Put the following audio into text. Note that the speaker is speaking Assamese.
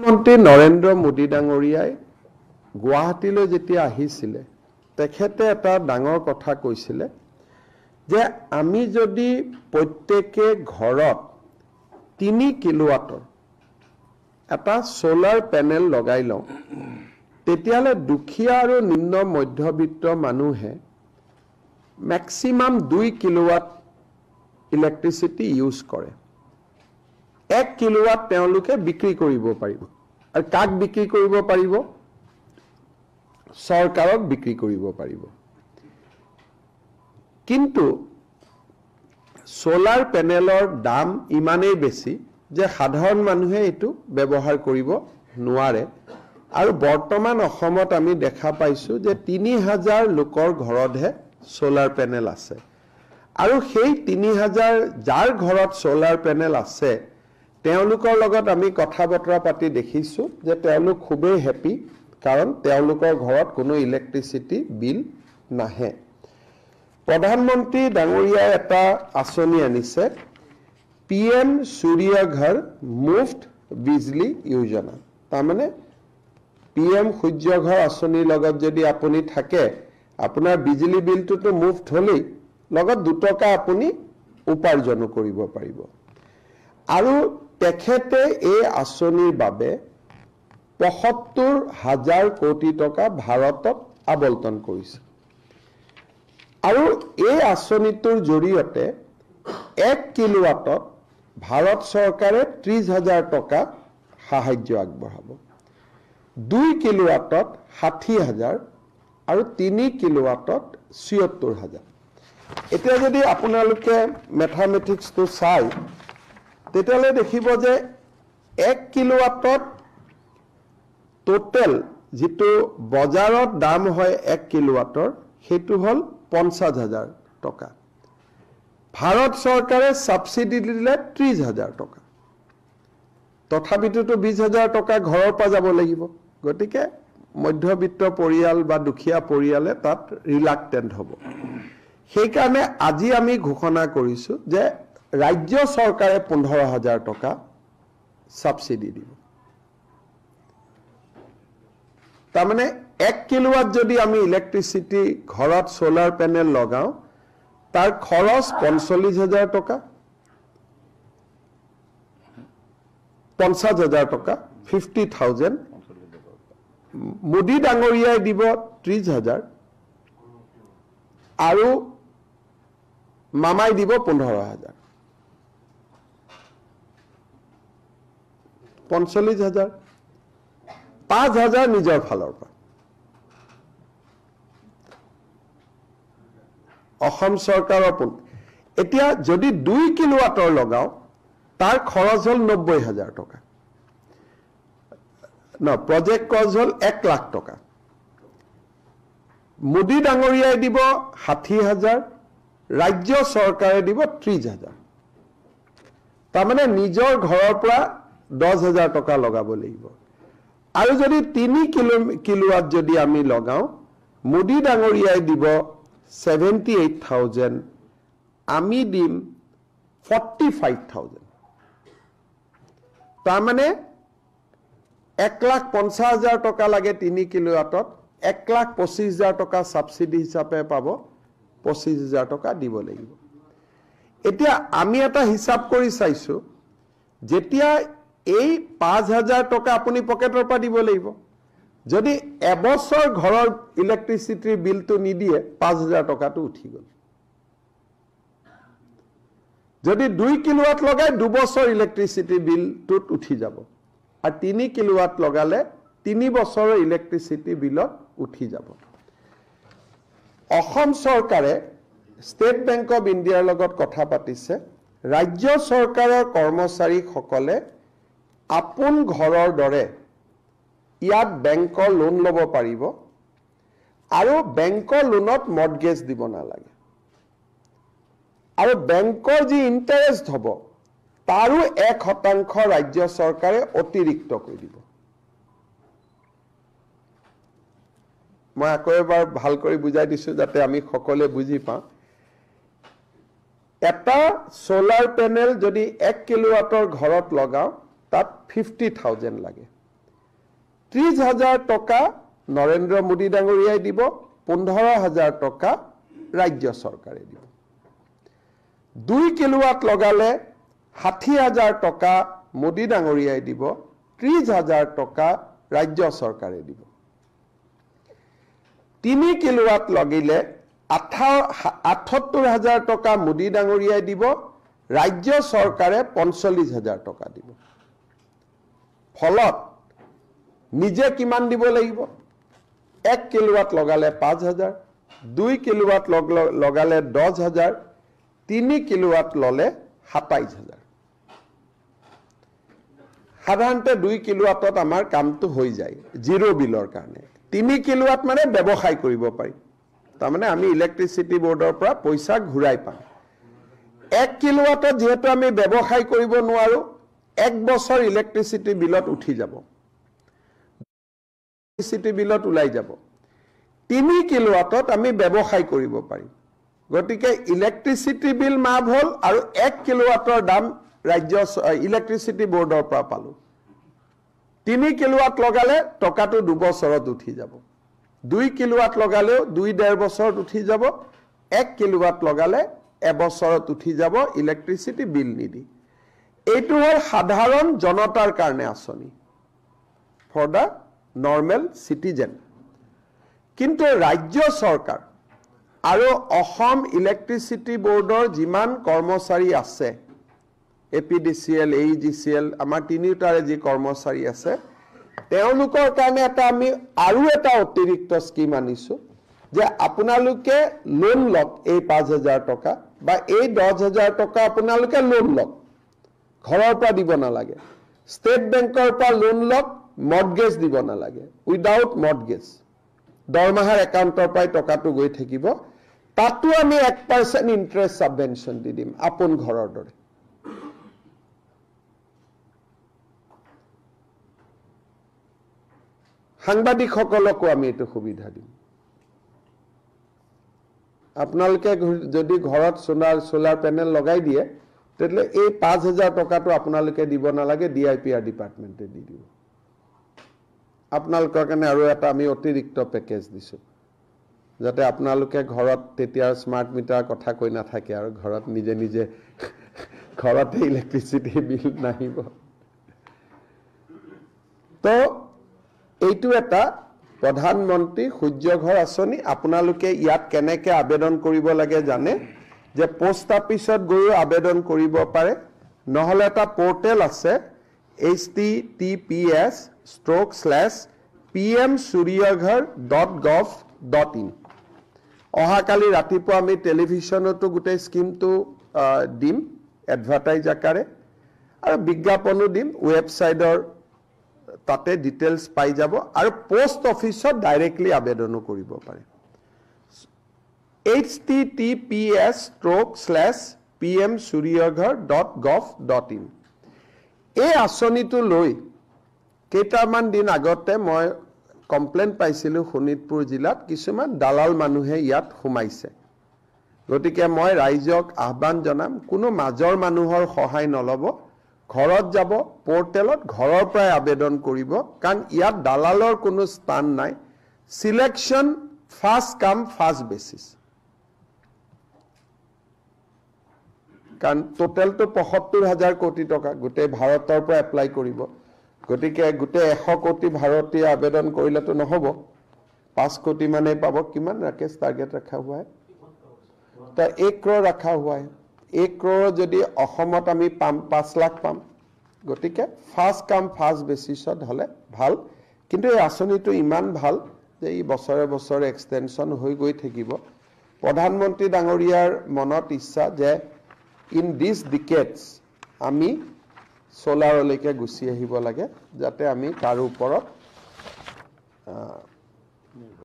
প্ৰধানমন্ত্ৰী নৰেন্দ্ৰ মোদী ডাঙৰীয়াই গুৱাহাটীলৈ যেতিয়া আহিছিলে তেখেতে এটা ডাঙৰ কথা কৈছিলে যে আমি যদি প্ৰত্যেকে ঘৰত 3 কিলোৱাটৰ এটা সোলাৰ প্যানেল লগাই লওঁ তেতিয়ালে দুখীয়া আৰু নিম্ন মধ্যবিত্ত মানুহে ম্যাক্সিমাম 2 কিলোৱাট ইলেক্ট্ৰিসিটি ইউজ কৰে 1 কিলোৱাট তেওঁলোকে বিক্ৰী কৰিব পাৰিব আৰু কাক বিক্ৰী কৰিব পাৰিব চৰকাৰক বিক্ৰী কৰিব পাৰিব কিন্তু সোলাৰ প্যানেলৰ দাম ইমানেই বেছি যে সাধাৰণ মানুহে এটো ব্যৱহাৰ কৰিব নোৱাৰে আৰু বৰ্তমান অসমত আমি দেখা পাইছো যে 3000 লোকৰ ঘৰতহে সোলাৰ প্যানেল আছে আৰু সেই 3000 যাৰ ঘৰত সোলাৰ প্যানেল আছে তেওঁলোকৰ লগত আমি কথা বতৰা পাতি দেখিছো যে তেওঁলোক খুবেই হ্যাপি কাৰণ তেওঁলোকৰ ঘৰত কোনো ইলেক্ট্ৰিসিটি বিল নাহে প্ৰধানমন্ত্ৰী ডাঙৰীয়াই এটা আঁচনি আনিছে PM सूर्य घर मुफ्त बिजली योजना तारमाने PM सूर्य घर आसनी लगत जदि आपुनी थाके आपनार बिजली बिलটো तो मुफ्त হলেই लगत 2 টকা आपुनी उपार्जन करिब पारिब आरु तेखेते ए आसनिर बारे ৭৫,০০০ কোটি टका भारतत आबंटन करिছে आरु ए आसनिটোৰ জৰিয়তে 1 কিলোৱাটত भारत सरकारे 30,000 टका সাহায্য আগবঢ়াব 2 কিলোৱাটত 60,000 আৰু 3 কিলোৱাটত ৭৬,000 এতিয়া যদি আপোনালোকে ম্যাথমেটিক্স তো চাই তেতিয়ালে দেখিব যে 1 কিলোৱাটত টোটাল যেটো বজাৰত দাম হয় 1 কিলোৱাটৰ হেতু হল 50,000 टका भारत सरकारे सब्सिडी दिले 30,000 टका तथापितो 20,000 टका घৰৰ পৰা যাব লাগিব গটিকে মধ্যবিত্ত পৰিয়াল বা দুখীয়া পৰিয়ালে তাত ৰিলাক্টেন্ট হ'ব সেই কাৰণে আজি আমি ঘোষণা কৰিছো যে ৰাজ্য চৰকাৰে 15,000 টকা সাবসিডি দিব তাৰমানে 1 কিলোৱাট যদি আমি ইলেক্ট্ৰিসিটি ঘৰত সোলাৰ প্যানেল লগাও तार खरच 45,000 टका 50,000 टका 50,000 मोदी डांगरियाय দিব 30,000 आरु मामाय দিব 15,000 45,000 5,000 নিজৰ ফালৰ পৰা অসম চৰকাৰৰ এতিয়া যদি 2 কিলোৱাটৰ লগাও তাৰ খৰচ হল 90,000 টকা না প্ৰজেক্ট কজ হল 1 লাখ টকা মোদী ডাঙৰীয়াই দিব 60,000 ৰাজ্য চৰকাৰে দিব 30,000 তাৰমানে নিজৰ ঘৰৰ পৰা 10,000 টকা লগাব লাগিব আৰু যদি 3 কিলোৱাট যদি আমি লগাও মোদী ডাঙৰীয়াই দিব 78,000 আমি দিম 45,000 তাৰমানে 1,50,000 টকা লাগে 3 কিলোৱাটত 1,25,000 টকা সাবসিডি হিচাপে পাব 25,000 টকা দিব লাগিব এতিয়া আমি এটা হিসাব কৰি চাইছো যেতিয়া এই 5,000 টকা আপুনি পকেটৰ পৰা দিব লাগিব যদি এবছৰ ঘৰৰ ইলেক্ট্ৰিসিটি বিলটো নিদিয়ে 5,000 টকাটো উঠি গল যদি 2 কিলোৱাট লগাই 2 বছৰ ইলেক্ট্ৰিসিটি বিলটো উঠি যাব আৰু 3 কিলোৱাট লগালে 3 বছৰৰ ইলেক্ট্ৰিসিটি বিলত উঠি যাব অসম চৰকাৰে ষ্টেট বেংক অফ ইণ্ডিয়াৰ লগত কথা পাতিছে ৰাজ্য চৰকাৰৰ কৰ্মচাৰী সকলে আপোন ঘৰৰ দৰে ইয়াত বেংকৰ লোন লব পাৰিব আৰু বেংকৰ লোনত মৰ্টগেজ দিব নালাগে আৰু বেংকৰ যি ইন্টাৰেষ্ট হ'ব তাৰো 1% ৰাজ্য চৰকাৰে অতিৰিক্ত কৰি দিব মই আকৌ এবাৰ ভাল কৰি বুজাই দিছো যাতে আমি সকলোৱে বুজি পাওঁ এটা সোলাৰ প্যানেল যদি 1 কিলোৱাটৰ ঘৰত লগাও তাত 50,000 লাগে 30,000 টকা নৰেন্দ্ৰ মোদী ডাঙৰীয়াই দিব, 15,000 টকা ৰাজ্য চৰকাৰে দিব। 2 কিলোৱাট লগালে 60,000 টকা মোদী ডাঙৰীয়াই দিব, 30,000 টকা ৰাজ্য চৰকাৰে দিব। 3 কিলোৱাট লাগিলে 78,000 টকা মোদী ডাঙৰীয়াই দিব, ৰাজ্য চৰকাৰে 45,000 টকা দিব। ফলত নিজে কিমান দিব লাগিব? 1 কিলোৱাট লগালে 5,000, 2 কিলোৱাট লগালে 10,000, 3 কিলোৱাট ললে 27,000। সাধাৰণতে 2 কিলোৱাটত আমাৰ কামটো হৈ যায় জিৰ' বিলৰ কাৰণে। 3 কিলোৱাট মানে ব্যৱসায় কৰিব পাৰি, তাৰমানে আমি ইলেক্ট্ৰিচিটি বোৰ্ডৰ পৰা পইচা ঘূৰাই পাম। 1 কিলোৱাটত যেহেতু আমি ব্যৱসায় কৰিব নোৱাৰো, 1 বছৰ ইলেক্ট্ৰিচিটি বিলত উঠি যাব, ইলেক্ট্ৰিচিটি বিলত ওলাই যাব। 3 কিলোৱাটত আমি ব্যৱসায় কৰিব পাৰিম, গতিকে ইলেক্ট্ৰিচিটি বিল মাফ হ'ল আৰু 1 কিলোৱাটৰ দাম ৰাজ্য ইলেক্ট্ৰিচিটি বোৰ্ডৰ পৰা পালো। 3 কিলোৱাট লগালে টকাটো 2 বছৰত উঠি যাব, 2 কিলোৱাট লগালেও 2-1.5 বছৰত উঠি যাব, 1 কিলোৱাট লগালে 1 বছৰত উঠি যাব ইলেক্ট্ৰিচিটি বিল নিদি। এইটো হ'ল সাধাৰণ জনতাৰ কাৰণে আঁচনি, ফৰ দ্য নৰ্মেল চিটিজেন। কিন্তু ৰাজ্য চৰকাৰ আৰু অসম ইলেক্ট্ৰিচিটি বোৰ্ডৰ যিমান কৰ্মচাৰী আছে, APDCL, AEGCL, আমাৰ তিনিওটাৰে যি কৰ্মচাৰী আছে, তেওঁলোকৰ কাৰণে আমি আৰু এটা অতিৰিক্ত স্কিম আনিছো যে আপোনালোকে লোন লওক, এই 5,000 টকা বা এই 10,000 টকা আপোনালোকে লোন লওক, ঘৰৰ পৰা দিব নালাগে। ষ্টেট বেংকৰ পৰা লোন লওক, মৰ্টগেজ দিব নালাগে, উইদাউট মৰ্টগেজ। দৰমাহাৰ একাউণ্টৰ পৰাই টকাটো গৈ থাকিব, তাতো আমি 1% ইণ্টাৰেষ্ট সাবভেনশ্যন দি দিম, আপোন ঘৰৰ দৰে। সাংবাদিকসকলকো আমি এইটো সুবিধা দিম। আপোনালোকে যদি ঘৰত সোলাৰ পেনেল লগাই দিয়ে, তেতিয়াহ'লে এই 5,000 টকাটো আপোনালোকে দিব নালাগে, DIPR ডিপাৰ্টমেণ্টে দি দিব। আপোনালোকৰ কাৰণে আৰু এটা আমি অতিৰিক্ত পেকেজ দিছো, যাতে আপোনালোকে ঘৰত তেতিয়া স্মাৰ্ট মিটাৰ কথা কৈ নাথাকে আৰু ঘৰত নিজে নিজে ঘৰতে ইলেক্ট্ৰিচিটি বিল নাহিব। তো এইটো এটা প্ৰধানমন্ত্ৰী সূৰ্য ঘৰ আঁচনি। আপোনালোকে ইয়াত কেনেকৈ আবেদন কৰিব লাগে জানে, যে পোষ্ট অফিচত গৈও আবেদন কৰিব পাৰে, নহ'লে এটা পৰ্টেল আছে https:/pmsuryaghar.gov.in। অহাকালি ৰাতিপুৱা আমি টেলিভিশ্যনতো গোটেই স্কিমটো দিম এডভাৰটাইজ আকাৰে, আৰু বিজ্ঞাপনো দিম, ৱেবছাইটৰ তাতে ডিটেইলছ পাই যাব, আৰু পোষ্ট অফিচত ডাইৰেক্টলি আবেদনো কৰিব পাৰে। https:/pmsuryaghar.gov.in। এই আঁচনিটো লৈ কেইটামান দিন আগতে মই কমপ্লেইন পাইছিলোঁ শোণিতপুৰ জিলাত, কিছুমান দালাল মানুহে ইয়াত সোমাইছে। গতিকে মই ৰাইজক আহ্বান জনাম, কোনো মাজৰ মানুহৰ সহায় নল'ব, ঘৰত যাব, পৰ্টেলত ঘৰৰ পৰাই আবেদন কৰিব, কাৰণ ইয়াত দালালৰ কোনো স্থান নাই। সিলেকশ্যন ফাৰ্ষ্ট কাম ফাৰ্ষ্ট বেচিছ, কাৰণ টোটেলটো 75,000 কোটি টকা গোটেই ভাৰতৰ পৰা এপ্লাই কৰিব, গতিকে গোটেই 100 কোটি ভাৰতীয় আবেদন কৰিলেতো নহ'ব, 5 কোটি মানেই পাব। কিমান ৰাকেশ টাৰ্গেট ৰখা हुआ है? তো 1 crore ৰখা हुआ है। 1 crore যদি অসমত আমি পাম, 5 লাখ পাম। গতিকে ফাৰ্ষ্ট কাম ফাৰ্ষ্ট বেচিছত হ'লে ভাল। কিন্তু এই আঁচনিটো ইমান ভাল যে ই বছৰে বছৰে এক্সটেনশ্যন হৈ গৈ থাকিব। প্ৰধানমন্ত্ৰী ডাঙৰীয়াৰ মনত ইচ্ছা যে ইন দিছ ডিকেডছ আমি সোলাৰলৈকে গুচি আহিব লাগে, যাতে আমি তাৰ ওপৰত